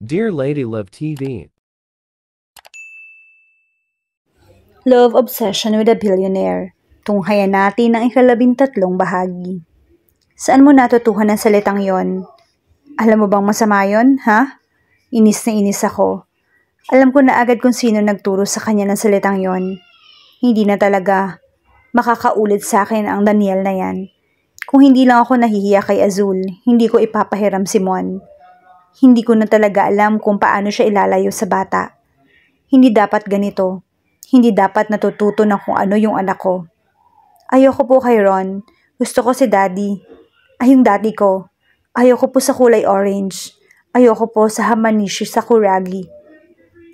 Dear Lady Love TV, Love Obsession with a Billionaire. Tunghayan natin ang ika-13 bahagi. Saan mo natutuhan ang salitang yon? Alam mo bang masama yon, ha? Inis na inis ako. Alam ko na agad kung sino nagturo sa kanya ng salitang yon. Hindi na talaga makakaulit sa akin ang Daniel na yan. Kung hindi lang ako nahihiya kay Azul, hindi ko ipapahiram si Mon. Hindi ko na talaga alam kung paano siya ilalayo sa bata. Hindi dapat ganito. Hindi dapat natututo ng kung ano yung anak ko. Ayoko po kay Ron. Gusto ko si Daddy. Ay, yung daddy ko. Ayoko po sa kulay orange. Ayoko po sa Hamanishi Sakuragi.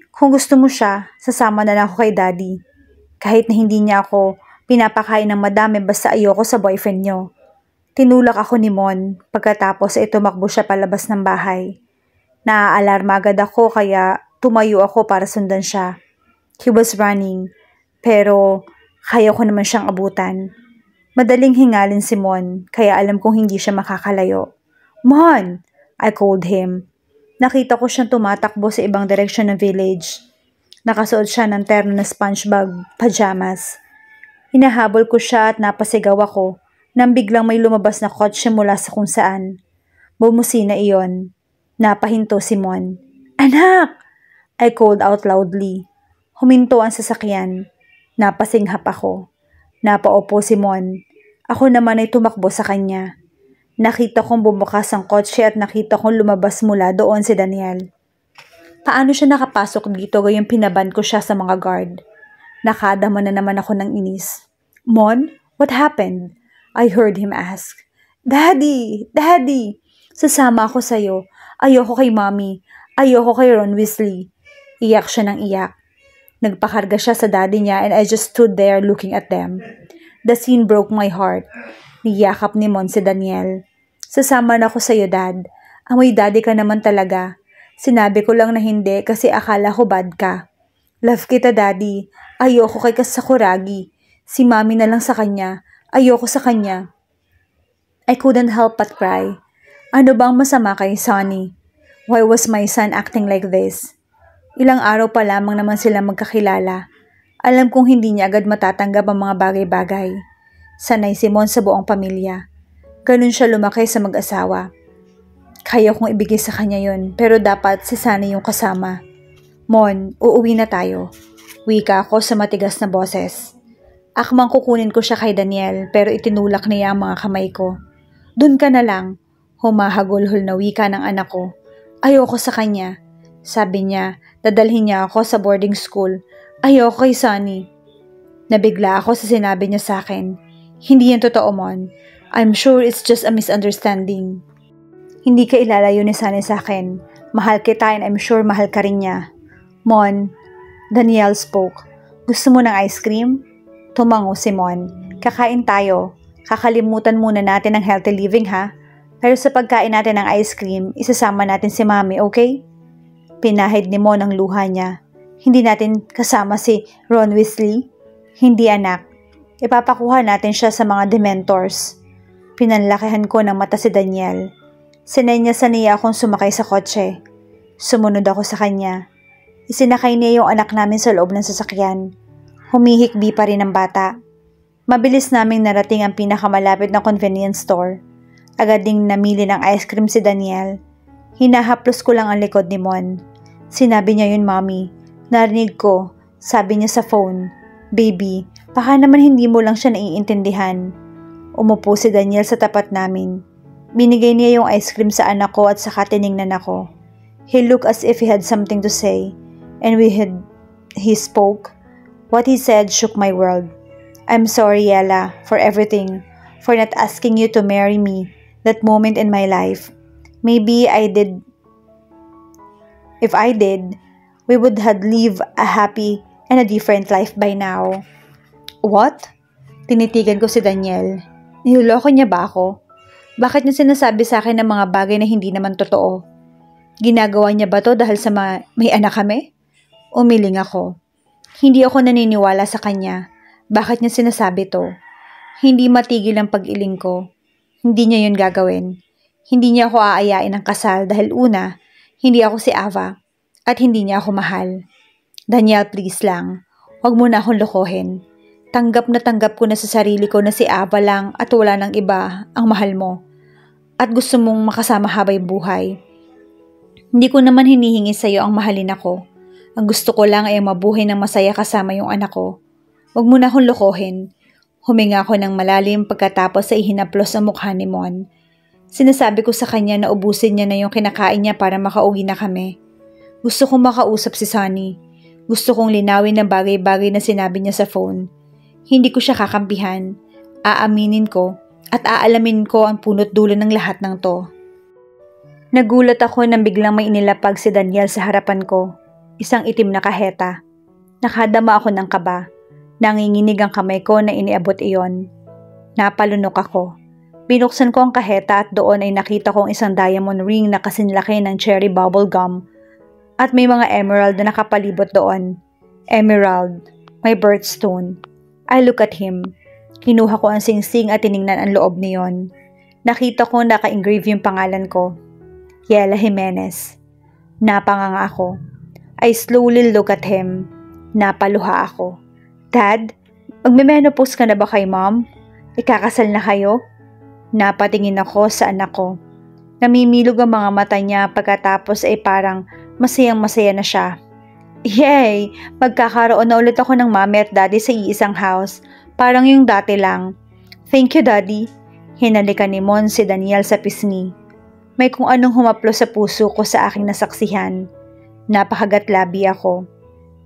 Kung gusto mo siya, sasama na lang ako kay Daddy. Kahit na hindi niya ako pinapakain ng madami basta ayoko sa boyfriend niyo. Tinulak ako ni Mon pagkatapos ay tumakbo siya palabas ng bahay. Naaalarma agad ako kaya tumayo ako para sundan siya. He was running, pero kaya ko naman siyang abutan. Madaling hingalin si Mon, kaya alam kong hindi siya makakalayo. Mon! I called him. Nakita ko siyang tumatakbo sa ibang direksyon ng village. Nakasuot siya ng terno na SpongeBob pajamas. Hinahabol ko siya at napasigaw ako nang biglang may lumabas na kotse mula sa kung saan. Bumusina iyon. Napahinto si Mon. Anak! I called out loudly. Huminto ang sasakyan. Napasinghap ako. Napaupo si Mon. Ako naman ay tumakbo sa kanya. Nakita kong bumukas ang kotse at nakita kong lumabas mula doon si Daniel. Paano siya nakapasok dito gayong pinaban ko siya sa mga guard? Nakadama na naman ako ng inis. Mon, what happened? I heard him ask. Daddy! Daddy! Sasama ako sa'yo. Ayoko kay Mommy. Ayoko kay Ron Weasley. Iyak siya ng iyak. Nagpakarga siya sa daddy niya and I just stood there looking at them. The scene broke my heart. Niyakap ni Mon si Daniel. Sasama na ako sa'yo, Dad. Amoy daddy ka naman talaga. Sinabi ko lang na hindi kasi akala ko bad ka. Love kita, Daddy. Ayoko kay Sakuragi. Si Mommy na lang sa kanya. Ayoko sa kanya. I couldn't help but cry. Ano bang masama kay Sonny? Why was my son acting like this? Ilang araw pa lamang naman sila magkakilala. Alam kong hindi niya agad matatanggap ang mga bagay-bagay. Sanay si Mon sa buong pamilya. Ganun siya lumaki sa mag-asawa. Kaya kong ibigay sa kanya yun, pero dapat si Sunny yung kasama. Mon, uuwi na tayo. Wika ako sa matigas na boses. Akmang kukunin ko siya kay Daniel, pero itinulak niya ang mga kamay ko. Dun ka na lang. Humahagulhol na wika ng anak ko. Ayoko sa kanya. Sabi niya, dadalhin niya ako sa boarding school. Ayoko kay Sunny. Nabigla ako sa sinabi niya sa akin. Hindi yan totoo, Mon. I'm sure it's just a misunderstanding. Hindi ka ilalayo ni Sunny sa akin. Mahal kita and I'm sure mahal ka rin niya. Mon, Daniel spoke. Gusto mo ng ice cream? Tumango si Mon. Kakain tayo. Kakalimutan muna natin ang healthy living, ha? Pero sa pagkain natin ng ice cream, isasama natin si Mommy, okay? Pinahid ni Mon ang luha niya. Hindi natin kasama si Ron Weasley? Hindi, anak. Ipapakuha natin siya sa mga dementors. Pinanlakihan ko ng mata si Daniel. Sinenyasan niya akong sumakay sa kotse. Sumunod ako sa kanya. Isinakay niya yung anak namin sa loob ng sasakyan. Humihikbi pa rin ang bata. Mabilis naming narating ang pinakamalapit na convenience store. Agad ding namili ng ice cream si Daniel. Hinahaplos ko lang ang likod ni Mon. Sinabi niya yun, Mommy. Narinig ko. Sabi niya sa phone. Baby, baka naman hindi mo lang siya naiintindihan. Umupo si Daniel sa tapat namin. Binigay niya yung ice cream sa anak ko at saka tiningnan ako. He looked as if he had something to say. And he spoke. What he said shook my world. I'm sorry, Ella, for everything. For not asking you to marry me. That moment in my life. Maybe I did. If I did, we would have lived a happy and a different life by now. What? Tinitigan ko si Daniel. Niloloko niya ba ako? Bakit niya sinasabi sa akin ng mga bagay na hindi naman totoo? Ginagawa niya ba to dahil sa may anak kami? Umiling ako. Hindi ako naniniwala sa kanya. Bakit niya sinasabi to? Hindi matigil ang pag-iling ko. Hindi niya yun gagawin. Hindi niya ako aayain ng kasal dahil una, Hindi ako si Ava at hindi niya ako mahal. Daniel, please lang. Huwag mo na akong lokohin. Tanggap ko na sa sarili ko na si Ava lang at wala nang iba ang mahal mo. At gusto mong makasama habang buhay. Hindi ko naman hinihingi sa iyo ang mahalin ako. Ang gusto ko lang ay mabuhay ng masaya kasama yung anak ko. Huwag mo na akong lokohin. Huminga ako ng malalim pagkatapos ay hinaplos ang mukha ni Mon. Sinasabi ko sa kanya na ubusin niya na yung kinakain niya para makauwi na kami. Gusto kong makausap si Sunny. Gusto kong linawin ng bagay-bagay na sinabi niya sa phone. Hindi ko siya kakampihan. Aaminin ko at aalamin ko ang punot dulo ng lahat ng to. Nagulat ako nang biglang may inilapag si Daniel sa harapan ko. Isang itim na kaheta. Nakadama ako ng kaba. Nanginginig ang kamay ko na iniabot iyon. Napalunok ako. Binuksan ko ang kaheta at doon ay nakita kong isang diamond ring na kasinlaki ng cherry bubble gum. At may mga emerald na nakapalibot doon. Emerald. My birthstone. I look at him. Kinuha ko ang singsing at tiningnan ang loob niyon. Nakita ko naka-engrave yung pangalan ko. Yela Jimenez. Napanganga ako. I slowly look at him. Napaluha ako. Dad, magme-menopause ka na ba kay Mom? Ikakasal na kayo? Napatingin ako sa anak ko. Namimilog ang mga mata niya pagkatapos ay parang masayang-masaya na siya. Yay! Magkakaroon na ulit ako ng mommy at daddy sa iisang house. Parang yung dati lang. Thank you, Daddy. Hinalikan ni Mon si Daniel sa pisngi. May kung anong humaplo sa puso ko sa aking nasaksihan. Napakagatlabi ako.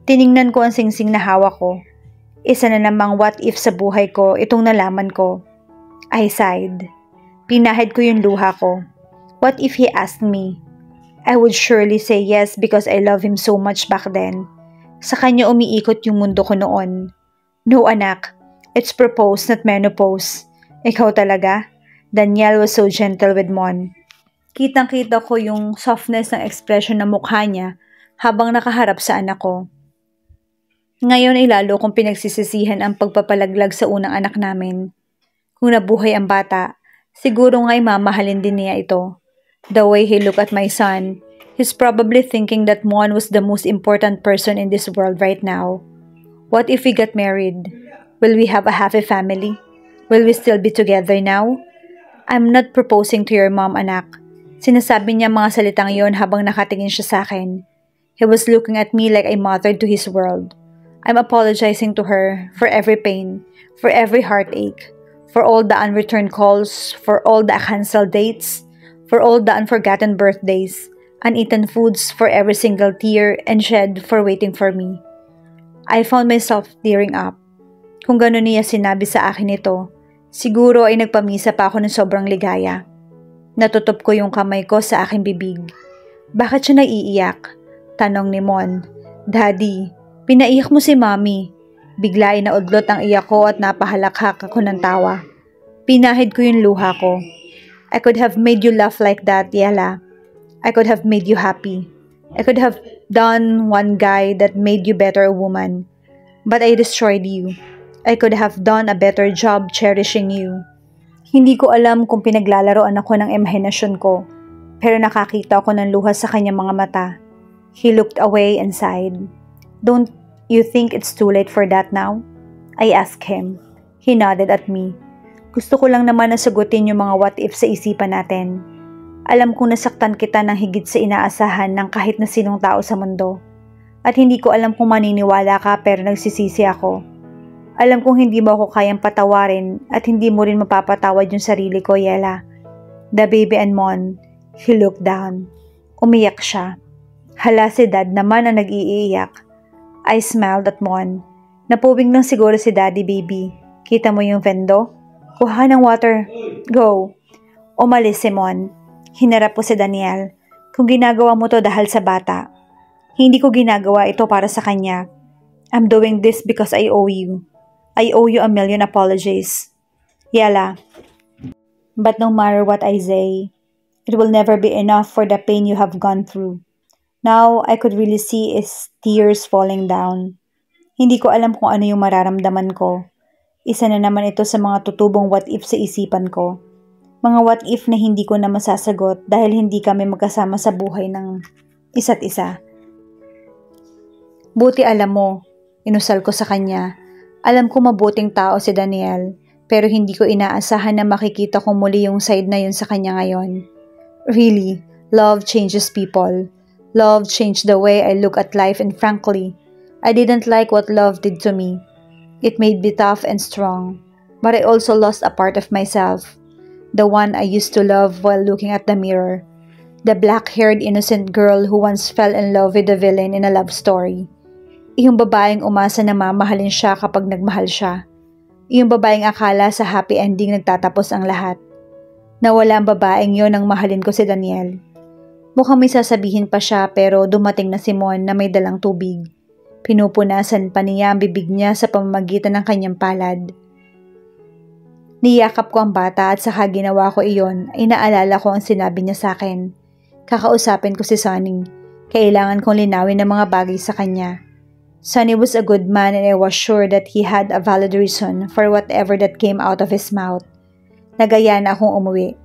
Tiningnan ko ang singsing na hawak ko. Isa na namang what if sa buhay ko itong nalaman ko. I sighed. Pinahid ko yung luha ko. What if he asked me? I would surely say yes because I love him so much back then. Sa kanya umiikot yung mundo ko noon. No anak, it's propose not menopause. Ikaw talaga? Daniel was so gentle with Mon. Kitang-kita ko yung softness ng expression ng mukha niya habang nakaharap sa anak ko. Ngayon ay lalo kong pinagsisisihan ang pagpapalaglag sa unang anak namin. Kung nabuhay ang bata, siguro nga'y mamahalin din niya ito. The way he looked at my son, he's probably thinking that Mon was the most important person in this world right now. What if we got married? Will we have a happy family? Will we still be together now? I'm not proposing to your mom, anak. Sinasabi niya mga salitang yon habang nakatingin siya sa akin. He was looking at me like a mother to his world. I'm apologizing to her for every pain, for every heartache, for all the unreturned calls, for all the canceled dates, for all the unforgotten birthdays, uneaten foods, for every single tear and shed for waiting for me. I found myself tearing up. Kung gano'n niya sinabi sa akin ito, siguro ay nagpamisa pa ako ng sobrang ligaya. Natutup ko yung kamay ko sa aking bibig. Bakit siya naiiyak? Tanong ni Mon. Daddy, pinaiyak mo si Mommy. Bigla ay naudlot ang iyak ko at napahalakhak ako ng tawa. Pinahid ko yung luha ko. I could have made you laugh like that, Yela. I could have made you happy. I could have done one guy that made you better a woman. But I destroyed you. I could have done a better job cherishing you. Hindi ko alam kung pinaglalaroan ako ng imahinasyon ko, pero nakakita ako ng luha sa kanyang mga mata. He looked away and sighed. Don't you think it's too late for that now? I asked him. He nodded at me. Gusto ko lang naman na sagutin yung mga what if sa isipan natin. Alam kong nasaktan kita ng higit sa inaasahan ng kahit na sinong tao sa mundo. At hindi ko alam kung maniniwala ka pero nagsisisi ako. Alam kong hindi mo ako kayang patawarin at hindi mo rin mapapatawad yung sarili ko, Yela. The baby and Mon. He looked down. Umiyak siya. Hala si Dad naman ang nag-iiyak. I smiled at Mon. Napuwing lang siguro si Daddy, baby. Kita mo yung vendo? Kuha ng water. Go. Umalis si Mon. Hinarap ko si Daniel. Kung ginagawa mo to dahil sa bata. Hindi ko ginagawa ito para sa kanya. I'm doing this because I owe you. I owe you a million apologies. Yela. But no matter what I say, it will never be enough for the pain you have gone through. Now, I could really see is tears falling down. Hindi ko alam kung ano yung mararamdaman ko. Isa na naman ito sa mga tutubong what if sa isipan ko. Mga what if na hindi ko na masasagot dahil hindi kami magkasama sa buhay ng isa't isa. Buti alam mo, inusal ko sa kanya. Alam ko mabuting tao si Daniel, pero hindi ko inaasahan na makikita ko muli yung side na yun sa kanya ngayon. Really, love changes people. Love changed the way I look at life, and frankly, I didn't like what love did to me. It made me tough and strong, but I also lost a part of myself. The one I used to love while looking at the mirror. The black-haired innocent girl who once fell in love with the villain in a love story. Yung babaeng umasa na mamahalin siya kapag nagmahal siya. Yung babaeng akala sa happy ending nagtatapos ang lahat. Nawala ang babaeng yon nang mahalin ko si Daniel. Mukhang may sasabihin pa siya pero dumating na si Mon na may dalang tubig. Pinupunasan pa niya ang bibig niya sa pamamagitan ng kanyang palad. Niyakap ko ang bata at saka ginawa ko iyon ay naalala ko ang sinabi niya sa akin. Kakausapin ko si Sonny. Kailangan kong linawin ang mga bagay sa kanya. Sonny was a good man and I was sure that he had a valid reason for whatever that came out of his mouth. Nagaya na akong umuwi.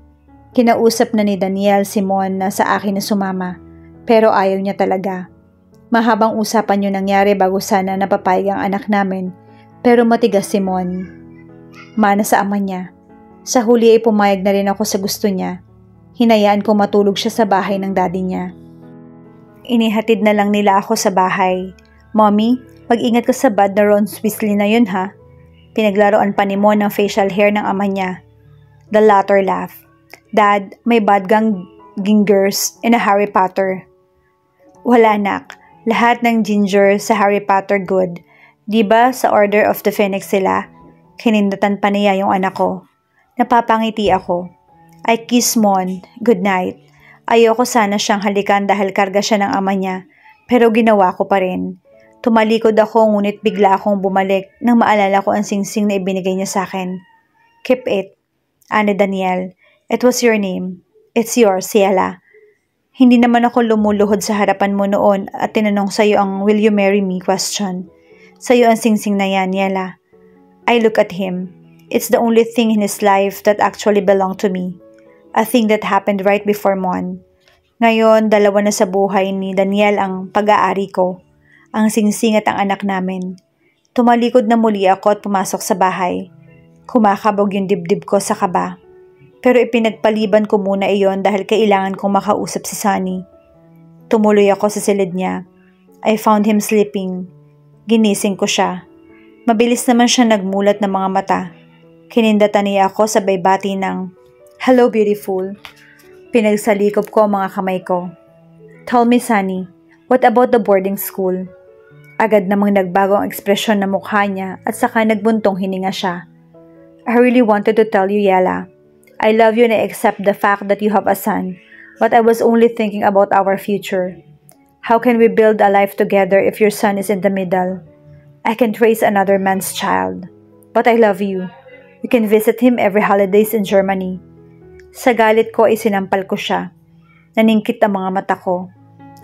Kinausap na ni Daniel si Mon na sa akin na sumama, pero ayaw niya talaga. Mahabang usapan yung nangyari bago sana napapayag ang anak namin, pero matigas si Mon. Mana sa ama niya. Sa huli ay pumayag na rin ako sa gusto niya. Hinayaan ko matulog siya sa bahay ng daddy niya. Inihatid na lang nila ako sa bahay. Mommy, mag-ingat ka sa bad na Ron Weasley na yun ha. Pinaglaruan pa ni Mon ng facial hair ng ama niya. The latter laughed. Dad, may bad gang gingers in a Harry Potter. Wala nak. Lahat ng ginger sa Harry Potter good. Diba sa Order of the Phoenix sila? Kinindatan pa niya yung anak ko. Napapangiti ako. I kiss Mon. Good night. Ayoko sana siyang halikan dahil karga siya ng ama niya. Pero ginawa ko pa rin. Tumalikod ako ngunit bigla akong bumalik nang maalala ko ang singsing na ibinigay niya sa akin. Keep it. Ani Daniel. It was your name. It's yours, Ciela. Hindi naman ako lumuluhod sa harapan mo noon at tinanong sa'yo ang will you marry me question. Sa'yo ang singsing na yan, Yela. I look at him. It's the only thing in his life that actually belonged to me. A thing that happened right before Mon. Ngayon, dalawa na sa buhay ni Daniel ang pag-aari ko. Ang singsing at ang anak namin. Tumalikod na muli ako at pumasok sa bahay. Kumakabog yung dibdib ko sa kaba. Pero ipinagpaliban ko muna iyon dahil kailangan kong makausap si Sonny. Tumuloy ako sa silid niya. I found him sleeping. Ginising ko siya. Mabilis naman siya nagmulat ng mga mata. Kinindatan niya ako sa baybati ng, "Hello, beautiful." Pinagsalikop ko ang mga kamay ko. "Tell me, Sonny, what about the boarding school?" Agad namang nagbago ang ekspresyon ng mukha niya at saka nagbuntong hininga siya. "I really wanted to tell you, Yela. I love you and I accept the fact that you have a son, but I was only thinking about our future. How can we build a life together if your son is in the middle? I can't raise another man's child. But I love you. We can visit him every holidays in Germany." Sa galit ko ay sinampal ko siya. Naningkit ang mga mata ko.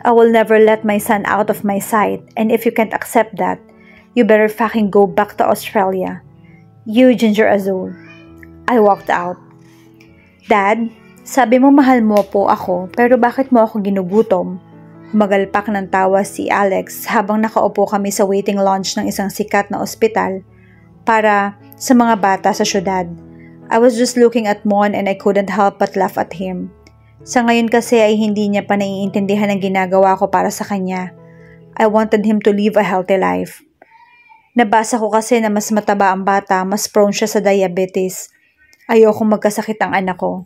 I will never let my son out of my sight, and if you can't accept that, you better fucking go back to Australia. You Ginger Azul. I walked out. Dad, sabi mo mahal mo po ako, pero bakit mo ako ginugutom? Humagalpak ng tawa si Alex habang nakaupo kami sa waiting lounge ng isang sikat na ospital para sa mga bata sa syudad. I was just looking at Mon and I couldn't help but laugh at him. Sa ngayon kasi ay hindi niya pa naiintindihan ang ginagawa ko para sa kanya. I wanted him to live a healthy life. Nabasa ko kasi na mas mataba ang bata, mas prone siya sa diabetes. Ayokong magkasakit ang anak ko.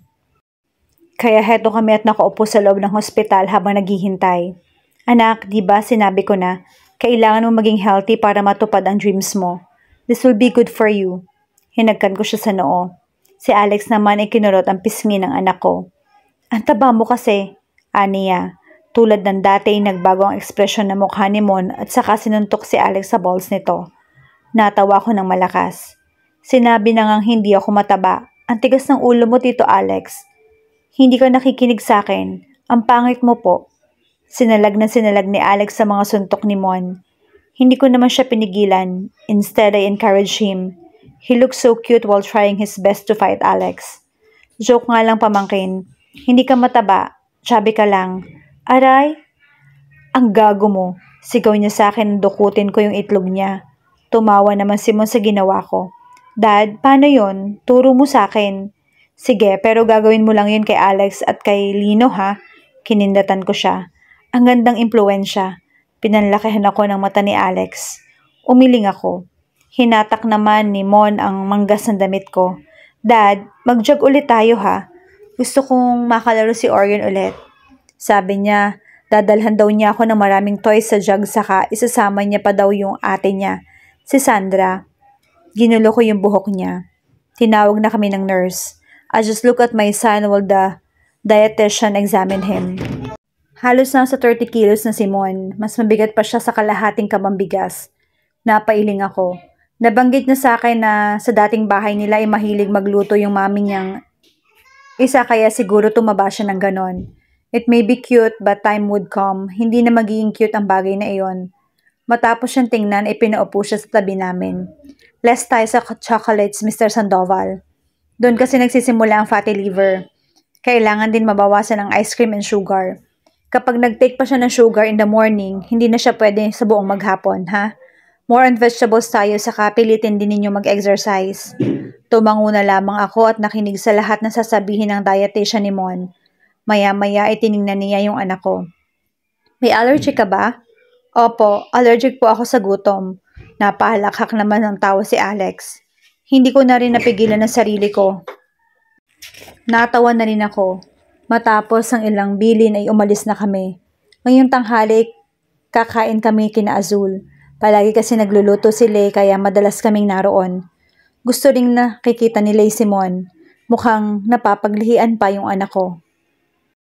Kaya heto kami at nakaupo sa loob ng hospital habang naghihintay. Anak, di ba sinabi ko na, kailangan mo maging healthy para matupad ang dreams mo. This will be good for you. Hinagkan ko siya sa noo. Si Alex naman ay kinurot ang pisngi ng anak ko. Ang taba mo kasi, aniya. Tulad ng dati ay nagbago ang ekspresyon ng mukha ni Mon at saka sinuntok si Alex sa balls nito. Natawa ko ng malakas. Sinabi na ngang hindi ako mataba. Ang tigas ng ulo mo, Tito Alex. Hindi ka nakikinig sa akin. Ang pangit mo po. Sinalag na sinalag ni Alex sa mga suntok ni Mon. Hindi ko naman siya pinigilan. Instead, I encouraged him. He looked so cute while trying his best to fight Alex. Joke nga lang pamangkin. Hindi ka mataba. Chubby ka lang. Aray, Ang gago mo. Sigaw niya sa akin na dukutin ko yung itlog niya. Tumawa naman si Mon sa ginawa ko. Dad, paano yon? Turo mo sa akin. Sige, pero gagawin mo lang yun kay Alex at kay Lino ha? Kinindatan ko siya. Ang gandang impluensya. Pinanlakihan ako ng mata ni Alex. Umiling ako. Hinatak naman ni Mon ang manggas ng damit ko. Dad, mag-jog ulit tayo ha. Gusto kong makalaro si Orion ulit. Sabi niya, dadalhan daw niya ako ng maraming toys sa jug saka isasama niya pa daw yung ate niya, si Sandra. Ginulo ko yung buhok niya. Tinawag na kami ng nurse. I just look at my son while the dietitian examined him. Halos nasa 30 kilos na si Mon. Mas mabigat pa siya sa kalahating kabambigas. Napailing ako. Nabanggit niya sa akin na sa dating bahay nila ay mahilig magluto yung mami niyang isa kaya siguro tumaba siya ng ganon. It may be cute but time would come. Hindi na magiging cute ang bagay na iyon. Matapos siyang tingnan ay pinaupo siya sa tabi namin. Less tayo sa chocolates, Mr. Sandoval. Doon kasi nagsisimula ang fatty liver. Kailangan din mabawasan ang ice cream and sugar. Kapag nag-take pa siya ng sugar in the morning, hindi na siya pwede sa buong maghapon, ha? More on vegetables tayo saka pilitin din ninyo mag-exercise. Tumango na lamang ako at nakinig sa lahat ng sasabihin ng dietitian ni Mon. Maya-maya ay tiningnan niya yung anak ko. May allergy ka ba? Opo, allergic po ako sa gutom. Napahalakhak naman ng tawa si Alex. Hindi ko na rin napigilan ang sarili ko. Natawa na rin ako. Matapos ang ilang bilin ay umalis na kami. Ngayong tanghali, kakain kami kina Azul. Palagi kasi nagluluto sila kaya madalas kaming naroon. Gusto ring nakikita ni Simon. Mukhang napapaglihian pa yung anak ko.